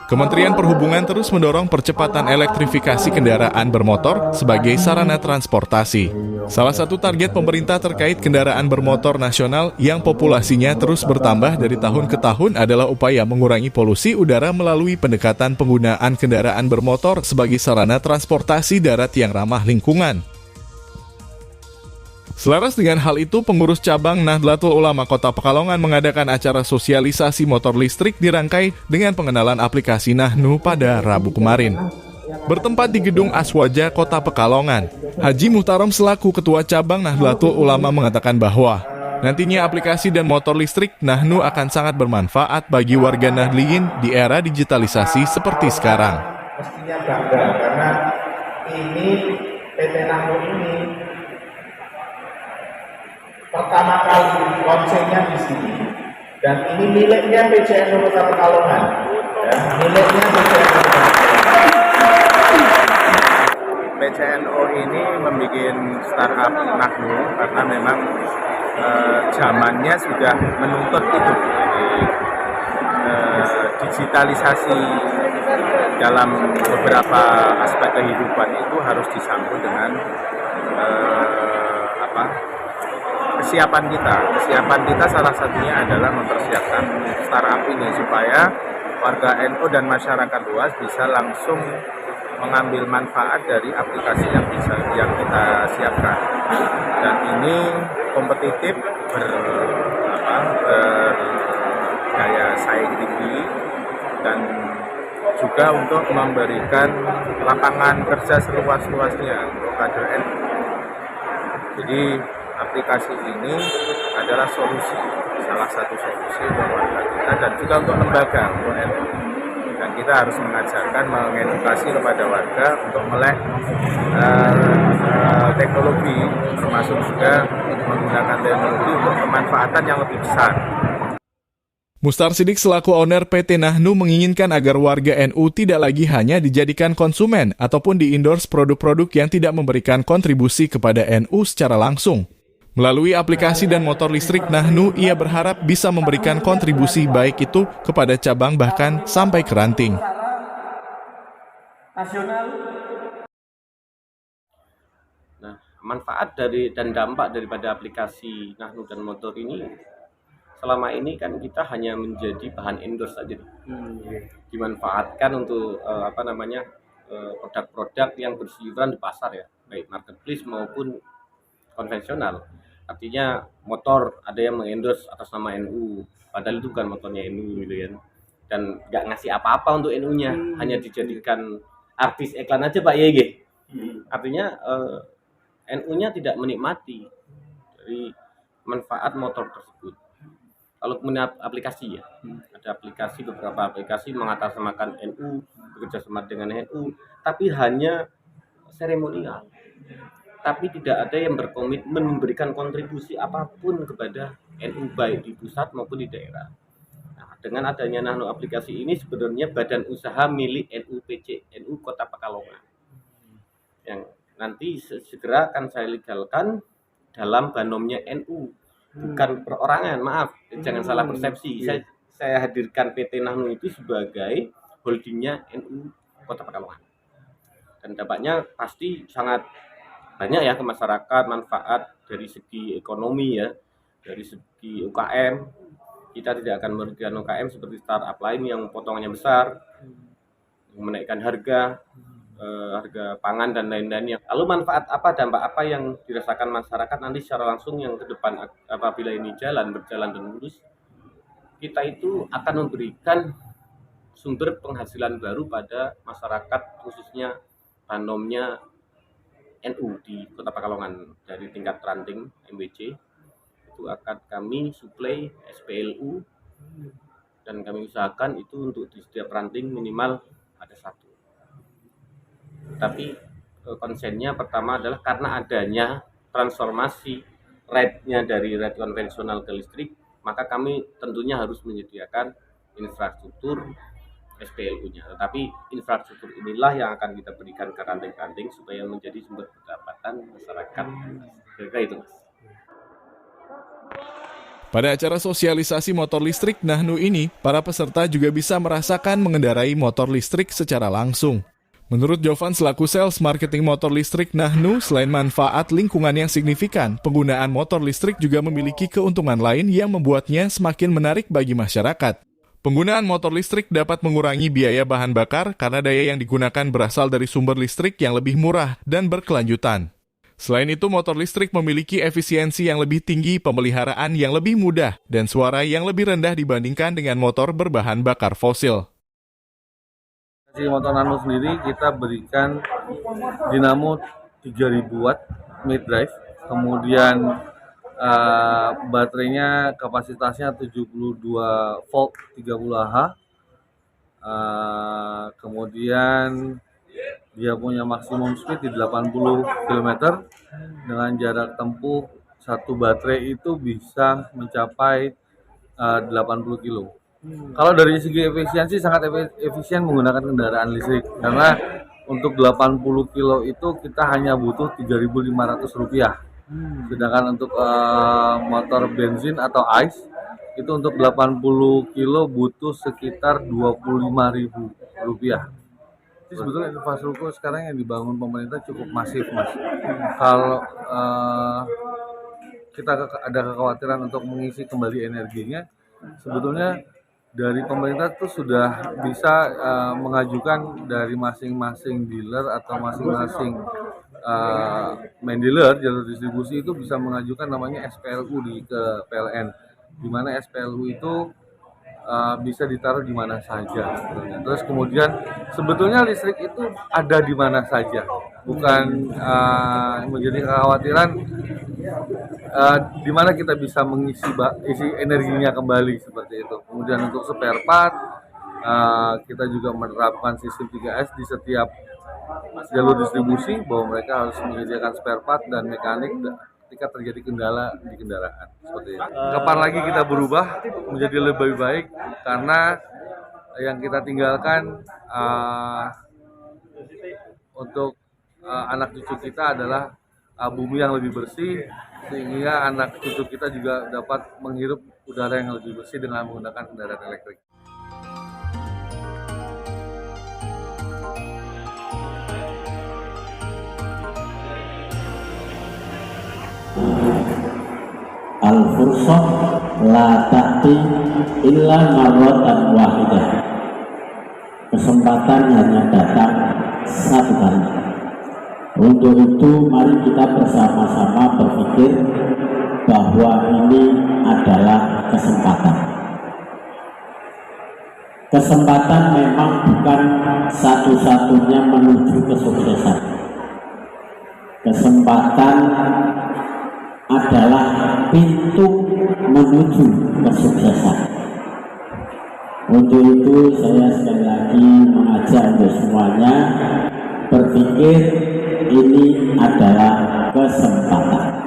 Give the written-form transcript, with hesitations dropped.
Kementerian Perhubungan terus mendorong percepatan elektrifikasi kendaraan bermotor sebagai sarana transportasi. Salah satu target pemerintah terkait kendaraan bermotor nasional yang populasinya terus bertambah dari tahun ke tahun adalah upaya mengurangi polusi udara melalui pendekatan penggunaan kendaraan bermotor sebagai sarana transportasi darat yang ramah lingkungan. Selaras dengan hal itu, pengurus cabang Nahdlatul Ulama Kota Pekalongan mengadakan acara sosialisasi motor listrik dirangkai dengan pengenalan aplikasi Nahnu pada Rabu kemarin. Bertempat di Gedung Aswaja Kota Pekalongan, Haji Muhtarom selaku Ketua Cabang Nahdlatul Ulama mengatakan bahwa nantinya aplikasi dan motor listrik Nahnu akan sangat bermanfaat bagi warga Nahdliyin di era digitalisasi seperti sekarang. Mestinya bangga karena ini PT Nahnu ini pertama kali launchingnya di sini, dan ini miliknya PCNO Kota Pekalongan, ya, miliknya PCNO. PCNO ini membuat startup Nahnu karena memang zamannya sudah menuntut itu. Jadi, digitalisasi dalam beberapa aspek kehidupan itu harus disambut dengan kesiapan kita salah satunya adalah mempersiapkan startup ini supaya warga NU dan masyarakat luas bisa langsung mengambil manfaat dari aplikasi yang kita siapkan. Dan ini kompetitif, bergaya saing tinggi, dan juga untuk memberikan lapangan kerja seluas-luasnya untuk kader NU. Jadi aplikasi ini adalah salah satu solusi untuk warga kita dan juga untuk lembaga, untuk NU. Dan kita harus mengajarkan, mengedukasi kepada warga untuk melek teknologi, termasuk juga menggunakan teknologi untuk kemanfaatan yang lebih besar. Mustar Sidik selaku owner PT Nahnu menginginkan agar warga NU tidak lagi hanya dijadikan konsumen ataupun di-endorse produk-produk yang tidak memberikan kontribusi kepada NU secara langsung. Melalui aplikasi dan motor listrik Nahnu, ia berharap bisa memberikan kontribusi baik itu kepada cabang bahkan sampai ke ranting. Nah, manfaat dan dampak daripada aplikasi Nahnu dan motor ini, selama ini kan kita hanya menjadi bahan endorse saja. Dimanfaatkan untuk produk-produk yang berseliweran di pasar ya, baik marketplace maupun konvensional. Artinya motor ada yang mengendorse atas nama NU, padahal itu bukan motornya NU gitu kan. Dan nggak ngasih apa-apa untuk NU-nya, hanya dijadikan artis iklan aja Pak YG. Artinya NU-nya tidak menikmati dari manfaat motor tersebut. Kalau kemudian aplikasi ya, ada beberapa aplikasi mengatasnamakan NU, bekerja sama dengan NU, tapi hanya seremonial. Tapi tidak ada yang berkomitmen memberikan kontribusi apapun kepada NU baik di pusat maupun di daerah. Nah, dengan adanya Nahnu aplikasi ini sebenarnya badan usaha milik NU Kota Pekalongan yang nanti segera akan saya legalkan dalam banomnya NU, bukan perorangan, maaf, jangan salah persepsi. Saya hadirkan PT Nahnu itu sebagai holdingnya NU Kota Pekalongan, dan dampaknya pasti sangat banyak ya ke masyarakat, manfaat dari segi ekonomi ya, dari segi UKM. Kita tidak akan merugikan UKM seperti startup lain yang potongannya besar, menaikkan harga pangan dan lain-lainnya. Lalu manfaat apa, dampak apa yang dirasakan masyarakat nanti secara langsung yang ke depan apabila ini berjalan dan mulus? Kita itu akan memberikan sumber penghasilan baru pada masyarakat, khususnya banomnya NU di Kota Pekalongan. Dari tingkat ranting MWC itu akan kami suplai SPLU, dan kami usahakan itu untuk di setiap ranting minimal ada satu. Tapi konsennya pertama adalah karena adanya transformasi rate-nya dari rate konvensional ke listrik, maka kami tentunya harus menyediakan infrastruktur SPLU-nya. Tetapi infrastruktur inilah yang akan kita berikan ke ranting-ranting supaya menjadi sumber pendapatan masyarakat. Kira-kira itu, Mas. Pada acara sosialisasi motor listrik Nahnu ini, para peserta juga bisa merasakan mengendarai motor listrik secara langsung. Menurut Jovan selaku sales marketing motor listrik Nahnu, selain manfaat lingkungan yang signifikan, penggunaan motor listrik juga memiliki keuntungan lain yang membuatnya semakin menarik bagi masyarakat. Penggunaan motor listrik dapat mengurangi biaya bahan bakar karena daya yang digunakan berasal dari sumber listrik yang lebih murah dan berkelanjutan. Selain itu, motor listrik memiliki efisiensi yang lebih tinggi, pemeliharaan yang lebih mudah, dan suara yang lebih rendah dibandingkan dengan motor berbahan bakar fosil. Di motor Nano sendiri kita berikan dinamo 3000 watt mid drive, kemudian baterainya kapasitasnya 72 volt 30 Ah, kemudian dia punya maksimum speed di 80 km dengan jarak tempuh satu baterai itu bisa mencapai 80 kilo. Kalau dari segi efisiensi sangat efisien menggunakan kendaraan listrik karena untuk 80 kilo itu kita hanya butuh Rp3.500. Sedangkan untuk motor bensin atau ICE itu untuk 80 kilo butuh sekitar Rp25.000. Jadi sebetulnya infrastruktur sekarang yang dibangun pemerintah cukup masif, Mas. Kalau kita ada kekhawatiran untuk mengisi kembali energinya, sebetulnya dari pemerintah itu sudah bisa mengajukan dari masing-masing dealer atau masing-masing main dealer jalur distribusi itu bisa mengajukan namanya SPLU ke PLN, di mana SPLU itu bisa ditaruh di mana saja sebetulnya. Terus kemudian sebetulnya listrik itu ada di mana saja, bukan menjadi kekhawatiran di mana kita bisa isi energinya kembali seperti itu. Kemudian untuk spare part kita juga menerapkan sistem 3S di setiap jalur distribusi bahwa mereka harus menyediakan spare part dan mekanik ketika terjadi kendala di kendaraan seperti itu. Kapan lagi kita berubah menjadi lebih baik karena yang kita tinggalkan untuk anak cucu kita adalah bumi yang lebih bersih, sehingga anak cucu kita juga dapat menghirup udara yang lebih bersih dengan menggunakan kendaraan elektrik. Al-fursah la ta'ti illa marratan wahidah. Kesempatan hanya datang satu kali. Untuk itu mari kita bersama-sama berpikir bahwa ini adalah kesempatan. Kesempatan memang bukan satu-satunya menuju kesuksesan. Kesempatan adalah pintu menuju kesuksesan. Untuk itu saya sekali lagi mengajak untuk semuanya berpikir ini adalah kesempatan.